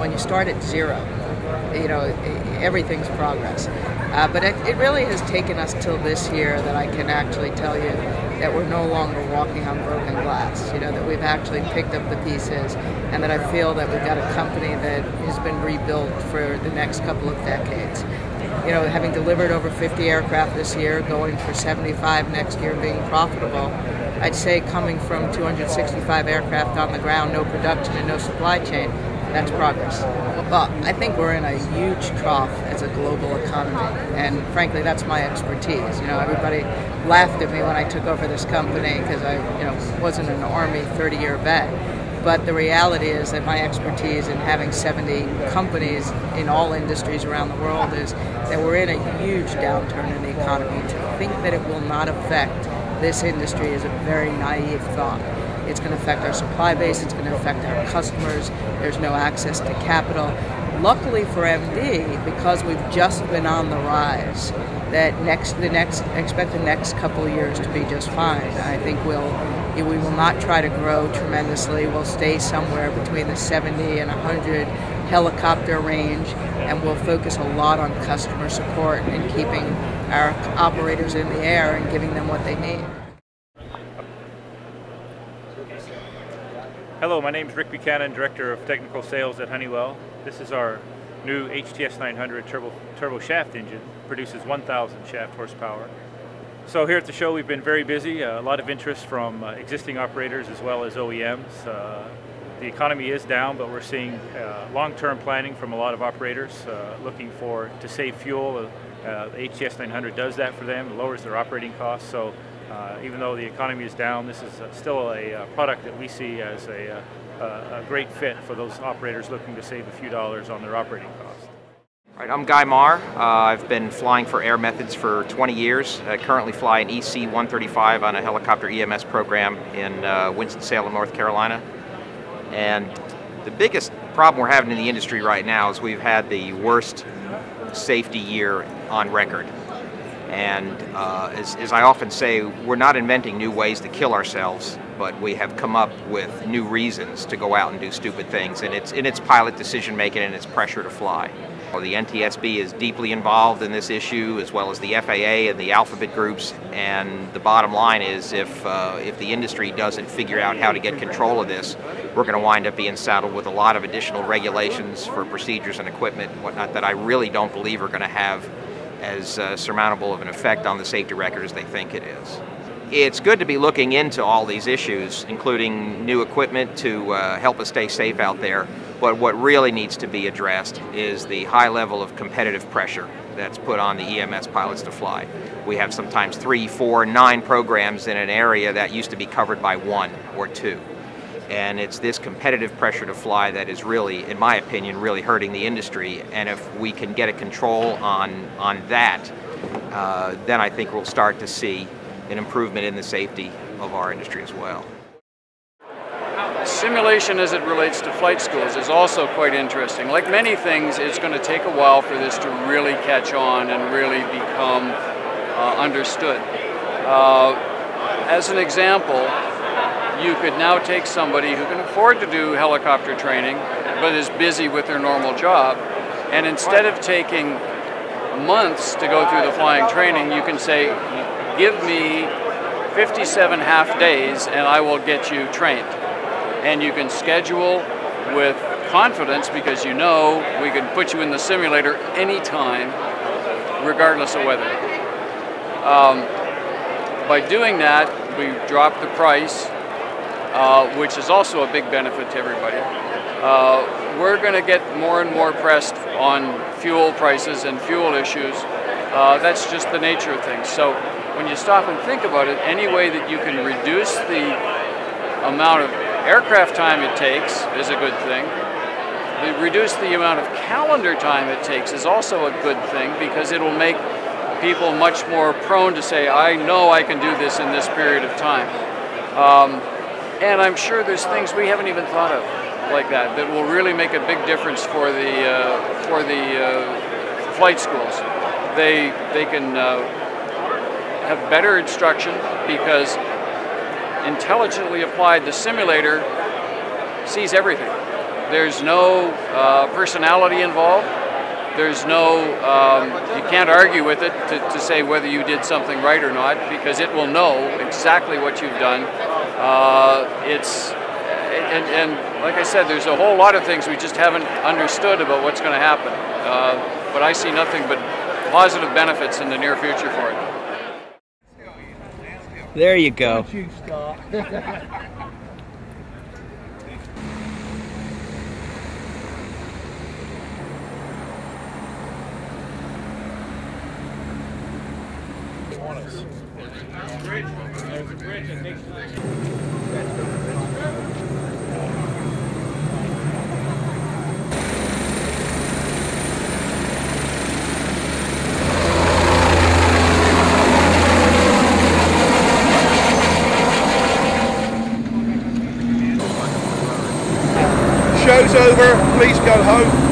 when you start at zero, you know, everything's progress. But it really has taken us till this year that I can actually tell you that we're no longer walking on broken glass, you know, that we've actually picked up the pieces, and that I feel that we've got a company that has been rebuilt for the next couple of decades. You know, having delivered over 50 aircraft this year, going for 75 next year, being profitable, I'd say coming from 265 aircraft on the ground, no production and no supply chain, that's progress. Well, I think we're in a huge trough as a global economy, and frankly, that's my expertise. You know, everybody laughed at me when I took over this company because I, you know, wasn't an Army 30-year vet. But the reality is that my expertise in having 70 companies in all industries around the world is that we're in a huge downturn in the economy. To think that it will not affect this industry is a very naive thought. It's going to affect our supply base, it's going to affect our customers, there's no access to capital. Luckily for MD, because we've just been on the rise, that expect the next couple of years to be just fine. I think we will not try to grow tremendously. We'll stay somewhere between the 70 and 100 helicopter range, and we'll focus a lot on customer support and keeping our operators in the air and giving them what they need. Hello, my name is Rick Buchanan, Director of Technical Sales at Honeywell. This is our new HTS 900 turbo shaft engine. Produces 1,000 shaft horsepower. So here at the show we've been very busy, a lot of interest from existing operators as well as OEMs. The economy is down, but we're seeing long-term planning from a lot of operators looking to save fuel. The HTS 900 does that for them, it lowers their operating costs. So even though the economy is down, this is still a product that we see as a great fit for those operators looking to save a few dollars on their operating costs. Right, I'm Maher. I've been flying for Air Methods for 20 years. I currently fly an EC-135 on a helicopter EMS program in Winston-Salem, North Carolina. And the biggest problem we're having in the industry right now is we've had the worst safety year on record. And as I often say, we're not inventing new ways to kill ourselves, but we have come up with new reasons to go out and do stupid things, and it's in its pilot decision making and its pressure to fly. Well, the NTSB is deeply involved in this issue, as well as the FAA and the alphabet groups, and the bottom line is if the industry doesn't figure out how to get control of this, we're going to wind up being saddled with a lot of additional regulations for procedures and equipment and whatnot that I really don't believe are going to have as surmountable of an effect on the safety record as they think it is. It's good to be looking into all these issues, including new equipment to help us stay safe out there, but what really needs to be addressed is the high level of competitive pressure that's put on the EMS pilots to fly. We have sometimes 3, 4, 9 programs in an area that used to be covered by 1 or 2. And it's this competitive pressure to fly that is really, in my opinion, really hurting the industry. And if we can get a control on that, then I think we'll start to see an improvement in the safety of our industry as well. Simulation as it relates to flight schools is also quite interesting. Like many things, it's going to take a while for this to really catch on and really become understood. As an example, you could now take somebody who can afford to do helicopter training but is busy with their normal job, and instead of taking months to go through the flying training, you can say, give me 57 half days and I will get you trained. And you can schedule with confidence because you know we can put you in the simulator anytime, regardless of weather. By doing that, we drop the price, which is also a big benefit to everybody. We're going to get more and more pressed on fuel prices and fuel issues. That's just the nature of things. So when you stop and think about it, any way that you can reduce the amount of aircraft time it takes is a good thing. Reduce the amount of calendar time it takes is also a good thing because it'll make people much more prone to say, I know I can do this in this period of time. And I'm sure there's things we haven't even thought of like that will really make a big difference for the flight schools. They can have better instruction because intelligently applied, the simulator sees everything. There's no personality involved. There's no, you can't argue with it to say whether you did something right or not, because it will know exactly what you've done. And like I said, there's a whole lot of things we just haven't understood about what's going to happen. But I see nothing but positive benefits in the near future for it. There you go. Don't you stop. There's a bridge that takes Show's over, please go home.